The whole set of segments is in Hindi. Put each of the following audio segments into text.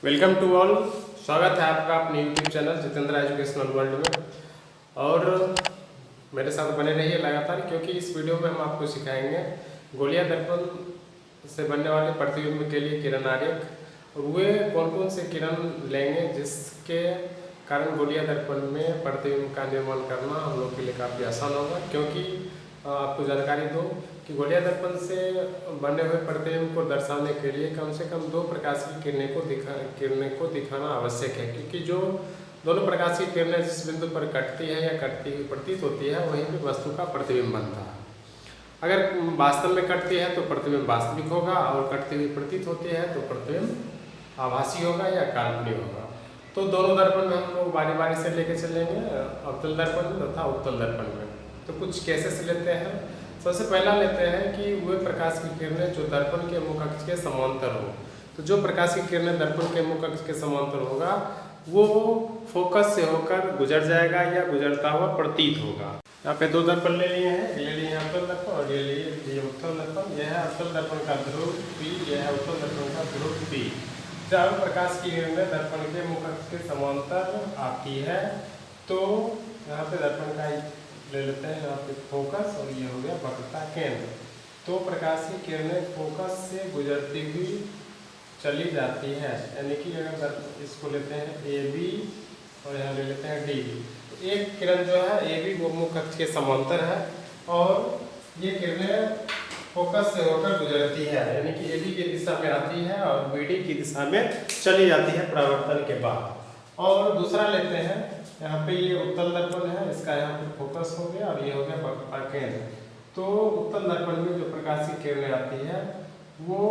Welcome to all. स्वागत है आपका अपने YouTube channel Jitendra educational world में। और मेरे साथ बने रहिए लगातार, क्योंकि इस वीडियो में हम आपको सिखाएंगे गोलियां दर्पण से बनने वाले प्रतिबिंब के लिए किरण आरेख, और वे कौन कौन से किरण लेंगे जिसके कारण गोलियां दर्पण में प्रतिबिंब का निर्माण करना हम लोग के लिए काफ़ी आसान होगा। क्योंकि आपको जानकारी दो कि गोलियां दर्पण से बने हुए प्रतिबिंब को दर्शाने के लिए कम से कम दो प्रकाश की किरणें को दिखाना आवश्यक है, क्योंकि जो दोनों प्रकाश की किरणें जिस बिंदु पर कटती है या कटती हुई प्रतीत होती है वहीं पे वस्तु का प्रतिबिंब बनता है। अगर वास्तव में कटती है तो प्रतिबिंब वास्तविक होगा, और कटती हुई प्रतीत होती है तो प्रतिबिंब आभासी होगा या काल्पनिक होगा। तो दोनों दर्पण में हम लोग बारी बारी से लेके चलेंगे, अवतल दर्पण तथा उत्तल दर्पण में। तो कुछ केसेस लेते हैं। सबसे पहला लेते हैं कि वे प्रकाश की किरणें जो दर्पण के मुख अक्ष के समांतर हो। तो जो प्रकाश की किरणें दर्पण के मुख अक्ष के समांतर होगा वो फोकस से होकर गुजर जाएगा या गुजरता हुआ प्रतीत होगा। यहाँ पे दो दर्पण ले लिए हैं, ये लिए अवतल दर्पण और ये लिए उत्तल दर्पण। यह है अवतल दर्पण का ध्रुव P, यह है उत्तल दर्पण का ध्रुव P। जब प्रकाश की किरणें दर्पण के मुख अक्ष के समांतर आती है तो यहाँ पे दर्पण का ले लेते हैं, यहाँ पे फोकस, और ये हो गया वक्रता केंद्र। तो प्रकाश की किरणें फोकस से गुजरती हुई चली जाती है, यानी कि अगर इसको लेते हैं AB और यहाँ ले लेते हैं DB। तो एक किरण जो है AB वो मुख अक्ष के समांतर है और ये किरणें फोकस से होकर गुजरती है, यानी कि AB की दिशा में आती है और BD की दिशा में चली जाती है परावर्तन के बाद। और दूसरा लेते हैं, यहाँ पे ये उत्तल दर्पण है, इसका यहाँ पे फोकस हो गया और ये हो गया वक्रता केंद्र। तो उत्तल दर्पण में जो प्रकाश की किरणें आती है वो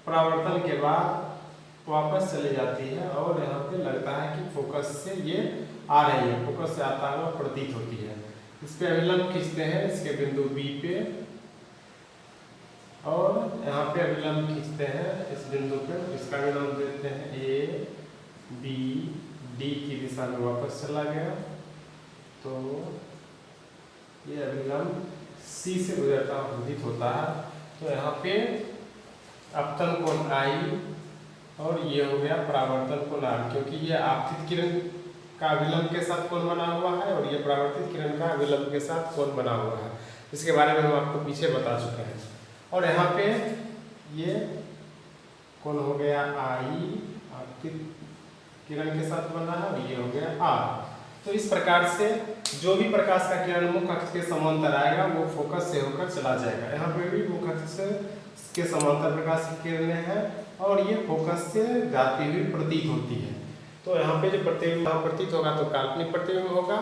परावर्तन के बाद वापस चली जाती है और यहाँ पे लगता है कि फोकस से ये आ रही है, फोकस से आता हुआ प्रतीत होती है। इस पे अभिलंब खींचते हैं इसके बिंदु B पे, और यहाँ पे अभिलंब खींचते हैं इस बिंदु पे, इसका भी नाम देते हैं A B D की दिशा में वापस चला गया। तो ये अभिलंब C से गुजरता हुआ प्रतीत होता है। तो यहाँ पे अपतन कोण I और ये हो गया परावर्तन कोण R, क्योंकि ये आपतित किरण का अभिलंब के साथ कोण बना हुआ है और ये परावर्तित किरण का अभिलंब के साथ कोण बना हुआ है, इसके बारे में हम आपको पीछे बता चुके हैं। और यहाँ पे ये कोण हो गया I आपतित किरण के साथ बना है और ये हो गया R। तो इस प्रकार से जो भी प्रकाश का किरण मुख अक्ष के समांतर आएगा वो फोकस से होकर चला जाएगा। यहाँ पे भी मुख अक्ष के समांतर प्रकाश की किरणें हैं और ये फोकस से जाती हुई प्रतीत होती है। तो यहाँ पे जो प्रतिबिंब प्रतीत होगा तो काल्पनिक प्रतिबिंब होगा,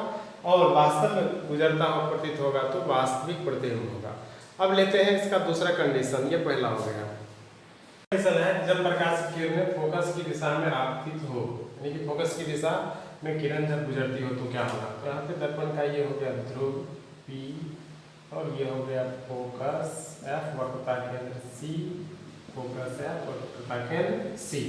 और वास्तव में गुजरता हुआ प्रतीत होगा तो वास्तविक प्रतिबिंब होगा। अब लेते हैं इसका दूसरा कंडीशन, ये पहला हो गया। कंडीशन है जब प्रकाश की किरणें फोकस की दिशा में आपतित हो, यानी कि फोकस की दिशा में किरण जब गुजरती हो तो क्या होगा। तो यहाँ पे दर्पण का ये हो गया ध्रुव P और ये हो गया फोकस F, वक्रता केंद्र C, फोकस F, वक्रता केंद्र C।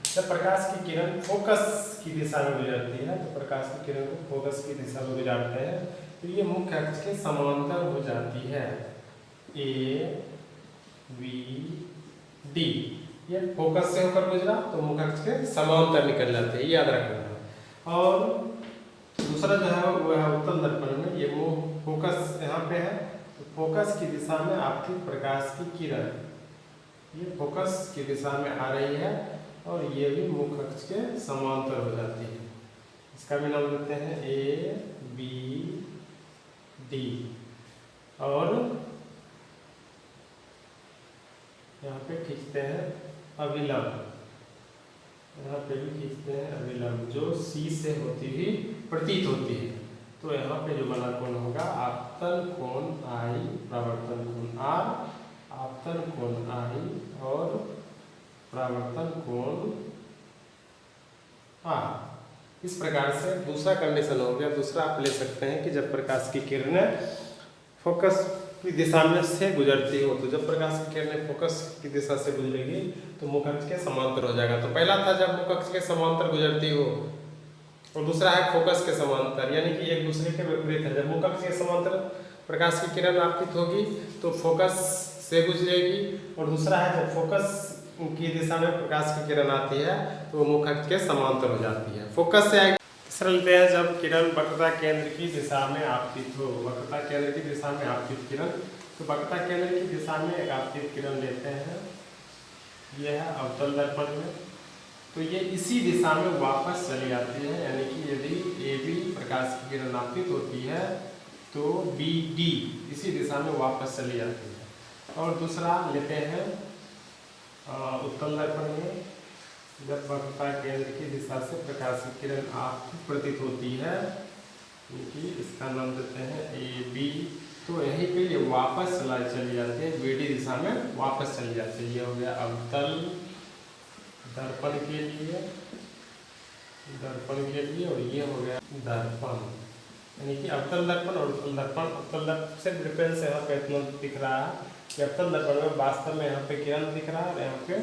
जब प्रकाश की किरण फोकस की दिशा में गुजरती है तो प्रकाश की किरण को फोकस की दिशा में गुजारते हैं तो ये मुख्य अक्ष के समांतर हो जाती है A B D। ये फोकस से होकर गुजरा तो मुख्य अक्ष के समांतर निकल जाते हैं, याद रखना। और दूसरा जो है वो है उत्तल दर्पण में, ये फोकस यहाँ पे है तो फोकस की दिशा में आपतित प्रकाश की किरण ये फोकस की दिशा में आ रही है और ये भी मुख्य अक्ष के समांतर हो जाती है। इसका भी नाम देते हैं A B D। और यहाँ पे खींचते हैं अभिलंब, यहाँ पे भी खींचते हैं अभिलंब जो C से होती हुई प्रतीत होती है। तो यहाँ पे जो बना कोण होगा आपतन कोण I, परावर्तन कोण R, आपतन कोण I और परावर्तन कोण R। इस प्रकार से दूसरा कंडीशन हो गया। दूसरा आप ले सकते हैं कि जब प्रकाश की किरणें फोकस की दिशा में से गुजरती हो, तो जब प्रकाश की किरणें फोकस की दिशा से गुजरेगी तो मुख अक्ष के समांतर हो जाएगा। तो पहला था जब मुख अक्ष के समांतर गुजरती हो, और दूसरा है फोकस के समांतर, यानी कि एक दूसरे के विपरीत है। जब मुख अक्ष के समांतर प्रकाश की किरण आपतित होगी तो फोकस से गुजरेगी, और दूसरा है जब फोकस की दिशा में प्रकाश की किरण आती है तो वो मुख अक्ष के समांतर हो जाती है। फोकस से आगे तीसरा लेते हैं, जब किरण वक्रता केंद्र की दिशा में आपतित हो, वक्रता केंद्र की दिशा में आपतित किरण, तो वक्रता केंद्र की दिशा में एक आपतित किरण लेते हैं, यह है अवतल दर्पण में, तो ये इसी दिशा में वापस चली आती है, यानी कि यदि AB प्रकाश की किरण आपतित होती है तो BD इसी दिशा में वापस चली जाती है। और दूसरा लेते हैं उत्तल दर्पण में, जब वक्रता केंद्र की दिशा से प्रकाश की किरण आपतित प्रतीत होती है, क्योंकि इसका नाम देते हैं AB, तो यहीं पे ये वापस चली जाती है, BD दिशा में वापस चली जाती है। ये हो गया अवतल दर्पण के लिए, और ये हो गया दर्पण, यानी कि अवतल दर्पण और उत्तल दर्पण। अवतल दर्पण से डिफरेंस यहाँ पे इतना दिख रहा है कि अवतल दर्पण में वास्तव में यहाँ पे किरण दिख रहा है और यहाँ पे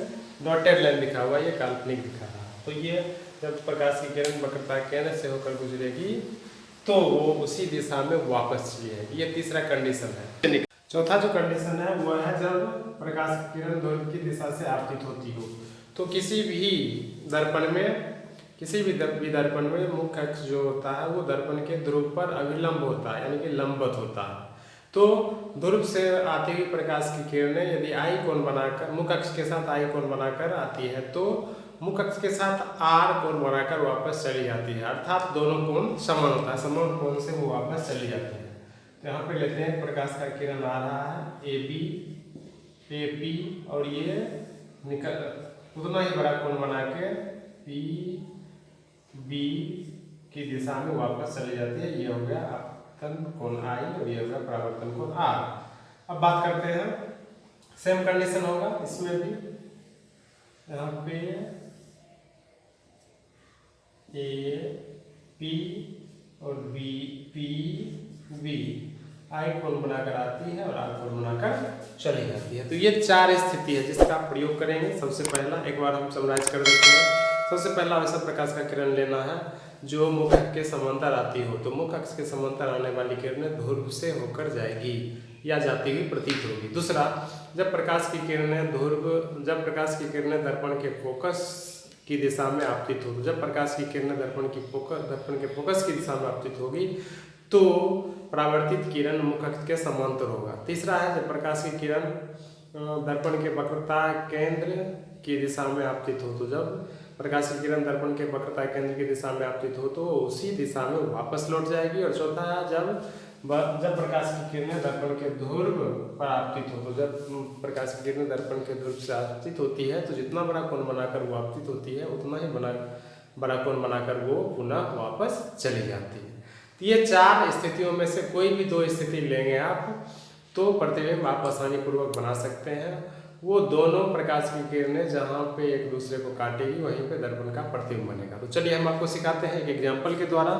डॉटेड लाइन दिखा हुआ है, ये काल्पनिक दिखा रहा है। तो ये जब प्रकाश की किरण वक्रता केंद्र से होकर गुजरेगी तो वो उसी दिशा में वापस चली जाएगी। ये तीसरा कंडीशन है। चौथा जो कंडीशन है वो है जब प्रकाश की किरण ध्रुव की दिशा से आपतित होती हो, तो किसी भी दर्पण में मुख्य अक्ष जो होता है वो दर्पण के ध्रुव पर अभिलंब होता है, यानी कि लंबवत होता है। तो ध्रुव से आती हुई प्रकाश की किरणें यदि आई कोण बनाकर मुख्य अक्ष के साथ आई कोण बनाकर आती है तो मुख्य अक्ष के साथ आर कोण बनाकर वापस चली जाती है, अर्थात दोनों कोण समान होता है, समान कोण से वो वापस चली जाती है। तो यहाँ पे लेते हैं प्रकाश का किरण आ रहा है AB, AP, और ये निकल उतना ही बड़ा कोण बना के PB की दिशा में वापस चली जाती है। ये हो गया आपतन कोण I और ये हो गया परावर्तन कोण R। अब बात करते हैं, सेम कंडीशन होगा इसमें भी, यहाँ पे AP और PB I कोण बनाकर आती है और R कोण बनाकर चली जाती है। तो ये चार स्थिति है जिसका आप प्रयोग करेंगे। सबसे पहला एक बार हम समराइज कर देते हैं। सबसे पहला वैसा प्रकाश का किरण लेना है जो मुख्य अक्ष के समांतर आती हो, तो मुख्य अक्ष के समांतर आने वाली किरणें ध्रुव से होकर जाएगी या जाती हुई प्रतीत होगी। दूसरा, जब प्रकाश की किरणें दर्पण के फोकस की दिशा में आपतित हो, जब प्रकाश की किरणें दर्पण के फोकस की दिशा में आपतित होगी तो परावर्तित किरण मुख्य अक्ष के समांतर होगा। तीसरा है, जब प्रकाश की किरण दर्पण के वक्रता केंद्र की दिशा में आपतित हो, तो जब प्रकाश की किरण दर्पण के वक्रता केंद्र की दिशा में आपतित हो तो उसी दिशा में वापस लौट जाएगी। और चौथा है, जब प्रकाश की किरणें दर्पण के ध्रुव पर आपतित हो, तो जब प्रकाश की किरणें दर्पण के ध्रुव से आपतित होती है तो जितना बड़ा कोण बनाकर वो आपतित होती है उतना ही बड़ा कोण बनाकर वो पुनः वापस चली जाती है। तो ये चार स्थितियों में से कोई भी दो स्थिति लेंगे आप तो प्रतिबिंब आप आसानी पूर्वक बना सकते हैं। वो दोनों प्रकाश की किरणें जहाँ पे एक दूसरे को काटेगी वहीं पे दर्पण का प्रतिबिंब बनेगा। तो चलिए हम आपको सिखाते हैं एक एग्जाम्पल के द्वारा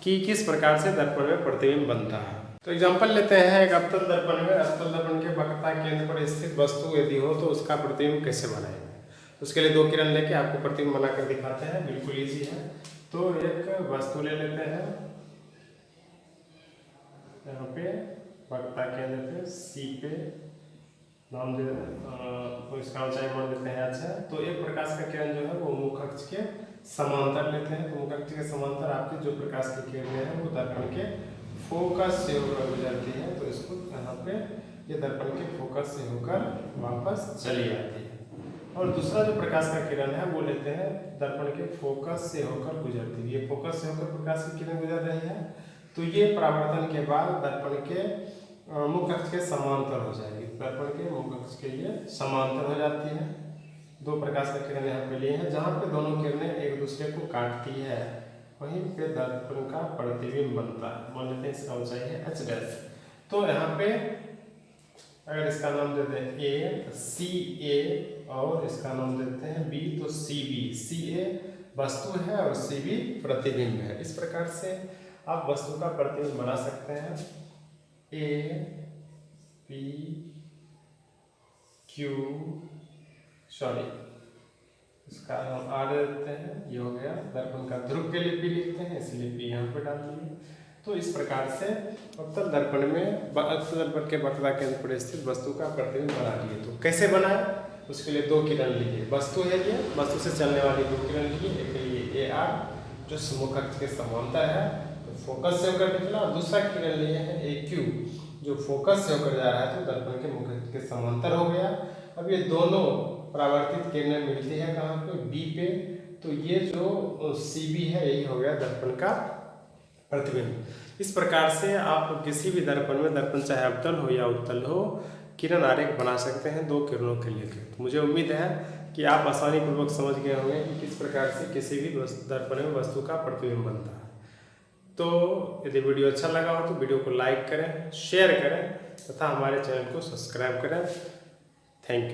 कि किस प्रकार से दर्पण में प्रतिबिंब बनता है। तो एग्जाम्पल लेते हैं एक अवतल दर्पण में, अवतल दर्पण के वक्रता केंद्र पर स्थित वस्तु यदि हो तो उसका प्रतिबिंब कैसे बनाएंगे। उसके लिए दो किरण लेके आपको प्रतिबिंब बनाकर दिखाते हैं, बिल्कुल ईजी है। तो एक वस्तु ले लेते हैं, यहाँ पे वक्रता केंद्र पे C पे नाम दे तो इसका ऊंचाई मान लेते हैं। अच्छा, तो एक प्रकाश का किरण जो है वो मुख्य अक्ष के समांतर लेते हैं। तो मुख्य अक्ष के समांतर आपकी जो प्रकाश की किरणें हैं वो दर्पण के फोकस से होकर गुजरती है, तो इसको यहाँ पे ये दर्पण के फोकस से होकर वापस चली जाती है। और दूसरा जो प्रकाश का किरण है वो लेते हैं दर्पण के फोकस से होकर गुजरती है। ये फोकस से होकर प्रकाश की किरण गुजर रही है, तो ये परावर्तन के बाद दर्पण के मुख्य अक्ष के समांतर हो जाएगी, दर्पण के मुख्य अक्ष के लिए समांतर हो जाती है। दो प्रकाश का किरण यहाँ पे लिए हैं, जहाँ पे दोनों किरणें एक दूसरे को काटती है वहीं पे दर्पण का प्रतिबिंब बनता है। मान लेते हैं इसका ऊंचाई है h'। तो यहाँ पे अगर इसका नाम देते हैं A तो CA और इसका नाम देते हैं B तो CB। CA वस्तु है और CB प्रतिबिंब है। इस प्रकार से आप वस्तु का प्रतिबिंब बना सकते हैं। A P Q इसका हम R देते हैं, ये हो गया। दर्पण का ध्रुव के लिए P लिखते हैं इसलिए P यहाँ पे डाल दिए। तो इस प्रकार से अवतल दर्पण में अवतल दर्पण के वक्रता केंद्र पर स्थित वस्तु का प्रतिबिंब बना लिए। तो कैसे बनाए, उसके लिए 2 किरण लिए। वस्तु है ये, वस्तु से चलने वाली 2 किरण लिए, एक लिए AR जो सम्मुख अक्ष के समांतर है, तो फोकस से होकर निकला, और दूसरा किरण लिए है AQ जो फोकस से होकर जा रहा है, तो दर्पण के मुख अक्ष के समांतर हो गया। अब ये दोनों परावर्तित किरणें मिलती है कहाँ पे, B पे, तो ये जो CB है यही हो गया दर्पण का प्रतिबिंब। इस प्रकार से आप किसी भी दर्पण में, दर्पण चाहे अवतल हो या उत्तल हो, किरण आरेख बना सकते हैं 2 किरणों के लेकर। तो मुझे उम्मीद है कि आप आसानी पूर्वक समझ गए होंगे कि किस प्रकार से किसी भी दर्पण में वस्तु का प्रतिबिंब बनता है। तो यदि वीडियो अच्छा लगा हो तो वीडियो को लाइक करें, शेयर करें तथा हमारे चैनल को सब्सक्राइब करें। Thank you.